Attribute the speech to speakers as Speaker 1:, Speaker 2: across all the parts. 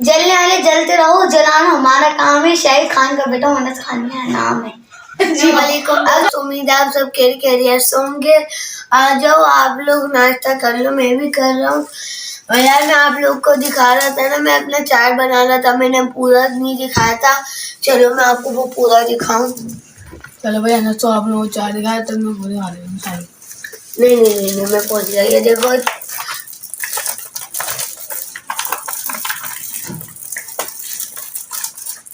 Speaker 1: जलने वाले जलते रहो, जलाना हमारा काम है। शाहिद खान का बेटा मनस खान मेरा नाम है। जी वालेकुम। उम्मीद है आप सब खैरियत से होंगे। आ जाओ आप लोग नाश्ता कर लो, मैं भी कर रहा हूँ। और यार मैं आप लोग को दिखा रहा था ना, मैं अपना चाय बना रहा था, मैंने पूरा नहीं दिखाया था। चलो मैं आपको वो पूरा दिखाऊं।
Speaker 2: चलो भैया ना, तो आप लोग चाय दिखाए तो मैं पूरे खा रही हूँ।
Speaker 1: नहीं मैं पहुंच गया। ये देखो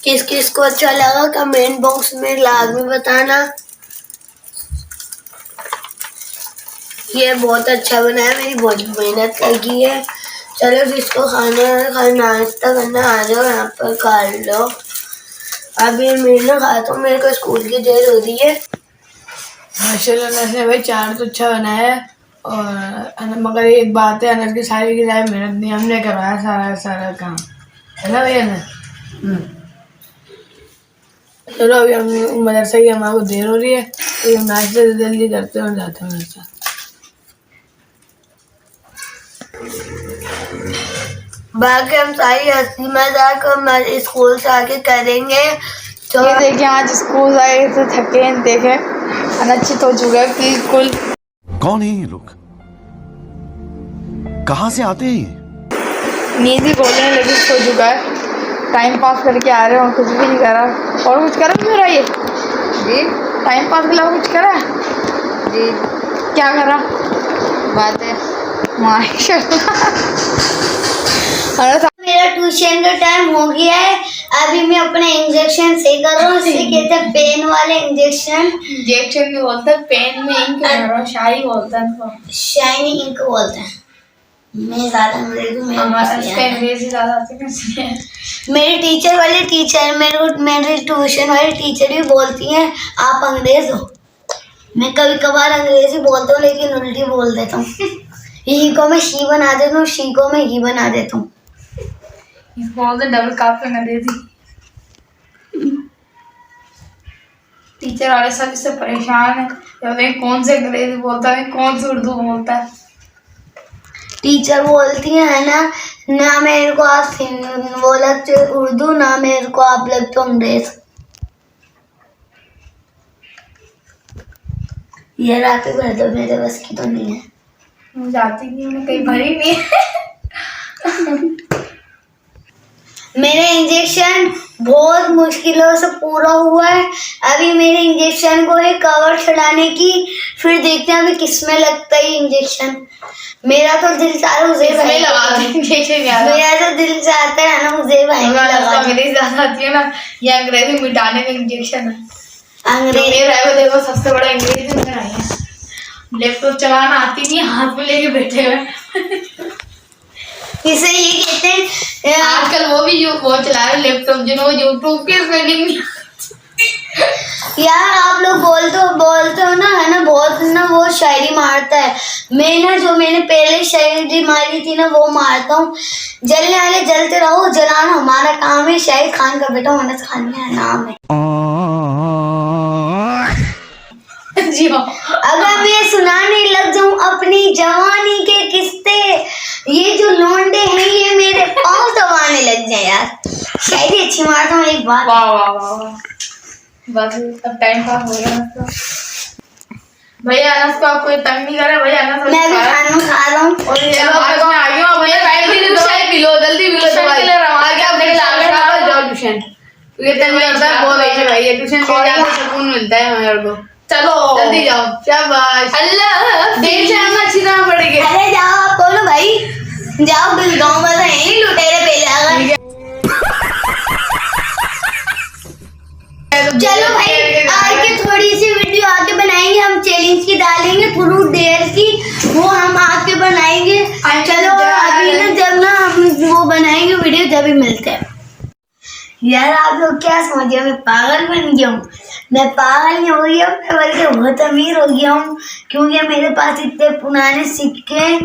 Speaker 1: किस किस को अच्छा लगा कमेंट बॉक्स में लाजमी बताना। ये बहुत अच्छा बना है, मेरी बहुत मेहनत लगी है। चलो जिसको खाना है नाश्ता करना आ जाओ यहाँ पर खा लो। अभी मैं ना खाता हूँ, मेरे को स्कूल की देर हो रही है।
Speaker 2: माशाल्लाह अनस ने भाई चार तो अच्छा बनाया है। और मगर एक बात है, अनस की सारी मेहनत नहीं, हमने करवाया सारा काम, है ना भैया ना। चलो अभी हम मदरसा की हमारे को देर हो रही है, तो हम नाश्ते जल्दी करते हैं और जाते हैं मदरसा।
Speaker 1: बाकी हम सारी हंसी मजाक हमारे स्कूल से आके करेंगे। तो
Speaker 2: ये देखिए आज स्कूल आए तो थके हैं, देखे अनचित हो चुका है बिल्कुल।
Speaker 3: कौन है ये लोग, कहाँ से आते हैं?
Speaker 2: नींद ही बोले लेकिन सो चुका है, टाइम पास करके आ रहे हो, कुछ भी नहीं करा। और कुछ करा मेरा ये जी टाइम पास के अलावा कुछ करा जी? क्या करा? बातें
Speaker 1: मेरा ट्यूशन का टाइम हो गया है। अभी मैं अपने इंजेक्शन से कर रहा हूँ, इसे कहते हैं पेन वाले इंजेक्शन।
Speaker 2: इंजेक्शन भी बोलते हैं, पेन में इंक भरो, शाई बोलते हैं,
Speaker 1: शाइनी इंक बोलते हैं। मैं ज्यादा
Speaker 2: अंग्रेजी ज्यादा आती है।
Speaker 1: मेरी टीचर मेरी ट्यूशन वाली टीचर भी बोलती हैं आप अंग्रेज हो। मैं कभी कभार अंग्रेजी बोलता हूँ लेकिन उल्टी बोल देता हूँ। ही को मैं शी बना देता हूँ, शी को मैं ही बना देता हूँ।
Speaker 2: डबल काफ अंग्रेजी। टीचर वाले सब इससे परेशान है, कौन से अंग्रेजी बोलता है, कौन से उर्दू बोलता है।
Speaker 1: टीचर बोलती है ना मेरे को आप वो लगते उर्दू, ना मेरे को आप लगते अंग्रेज। ये रात भर दो, मेरे बस की तो नहीं है।
Speaker 2: जाती नहीं, मैंने कहीं भरी नहीं है।
Speaker 1: मेरा इंजेक्शन बहुत मुश्किलों से पूरा हुआ है। अभी मेरे इंजेक्शन को है कवर चढ़ाने की, फिर देखते हैं अभी किसमें लगता है इंजेक्शन। मेरा तो दिल चाहता है उसे भाई मेरा तो दिल चाहता है ना मुझे भाई
Speaker 2: अंग्रेजी ज्यादा आती है ना, ये अंग्रेजी मिटाने का इंजेक्शन है।
Speaker 1: अंग्रेजी
Speaker 2: देखो सबसे बड़ा अंग्रेजी मेरा है। लैपटॉप चलाना आती नहीं, हाथ में लेके बैठे हुए।
Speaker 1: इसे ये कहते हैं
Speaker 2: आजकल वो चला रहे लैपटॉप, जिन्हों यूट्यूब के स्पेलिंग।
Speaker 1: यार आप लोग बोलते हो ना, है ना, बहुत ना वो शायरी मारता है। मैं ना जो मैंने पहले शायरी मारी थी ना वो मारता हूँ। जलने वाले जलते रहो, जलाना हमारा काम है। शाहिद खान का बेटा मनस खान मेरा नाम है।
Speaker 2: जी
Speaker 1: अगर मैं सुनाने लग जाऊं अपनी जवानी के किस्से, ये जो लौंडे हैं ये मेरे पाँव दबाने लग जाए। यार शायरी अच्छी मारता हूँ। एक बात
Speaker 2: वाह बस अब टाइम पास हो गया। भैया अनस को आप कोई तंग नहीं करे, भैया अनस
Speaker 1: मैं भी खाना खा रहा हूँ।
Speaker 2: और ये आ गया भैया, दवाई पी लो, जल्दी पी लो दवाई। आगे आप देख जाओ ट्यूशन, ये तंग करता है बहुत अच्छा भाई, ट्यूशन से जाके सुकून मिलता है मेरे को। चलो जल्दी जाओ, शाबाश। अल्लाह देर से हम अच्छी तरह पड़ेंगे।
Speaker 1: अरे जाओ आप बोलो भाई, जाओ बिल गाँव में नहीं लुटेरे पहले आ। चलो भाई आगे थोड़ी सी वीडियो आगे बनाएंगे, हम चैलेंज की डालेंगे थोड़ी देर की, वो हम आके बनाएंगे। चलो अभी ना जब ना हम वो बनाएंगे वीडियो जब ही मिलते हैं। यार आप लोग क्या समझे, मैं पागल बन गया हूँ? मैं पागल नहीं हो गया, मैं बल्कि बहुत अमीर हो गया हूँ, क्योंकि मेरे पास इतने पुराने सिक्के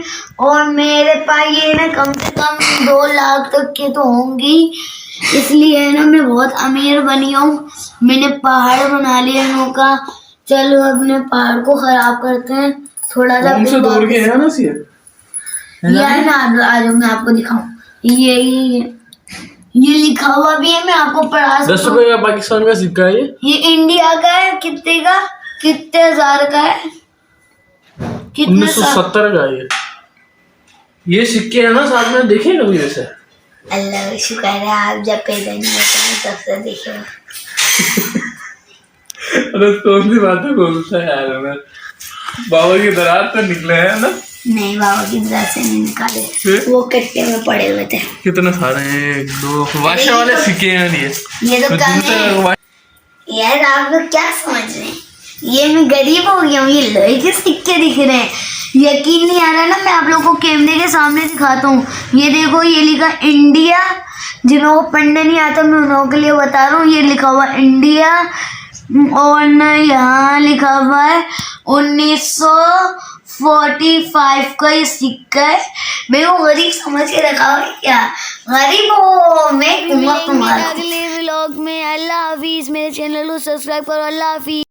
Speaker 1: और मेरे पास ये ना कम से कम 2 लाख तक के तो होंगी। इसलिए ना मैं बहुत अमीर बनी हूँ। मैंने पहाड़ बना लिया इनका। चलो अपने पहाड़ को खराब करते हैं थोड़ा सा। यार ना आ जाओ मैं आपको दिखाऊं। ये ये लिखा हुआ भी है, मैं आपको पढ़ा
Speaker 4: 10
Speaker 1: सकता हूँ।
Speaker 4: रुपए का पाकिस्तान का सिक्का है
Speaker 1: ये इंडिया का है, कितने का, कितने हजार का है, कितने साल?
Speaker 4: 1970 का है ये सिक्के है ना साथ में, देखे कभी वैसे?
Speaker 1: अल्लाह का शुक्र है, आप जब पैदा नहीं होते हैं तब से देखे।
Speaker 4: अरे कौन सी बातें बोलता है यार हमें, बाबा की दराज तो निकले हैं ना?
Speaker 1: नहीं, बाबा की तरह से नहीं निकाले,
Speaker 4: फिर?
Speaker 1: वो कट्टे में पड़े हुए थे।
Speaker 4: कितने सारे हैं? 1 2 वाशा वाले सिक्के हैं ये
Speaker 1: ये तो कम है यार, आप लोग क्या समझ रहे हैं? ये मैं गरीब हो गया हूँ, ये लोहे के सिक्के दिख रहे हैं, यकीन नहीं आ रहा ना। मैं आप लोगों को कैमरे के सामने दिखाता हूँ। ये देखो, ये लिखा इंडिया, जिन्हों को पढ़ने नहीं आता मैं उन्हों के लिए बता रहा हूँ। ये लिखा हुआ इंडिया, और न यहाँ लिखा हुआ है 1945 का ये सिक्का है। मैं वो गरीब समझ के रखा हुआ है क्या? गरीब हो, मैं तुम्हारा। अगले व्लॉग में। अल्लाह हाफिज। मेरे चैनल को सब्सक्राइब करो। अल्लाह हाफिज।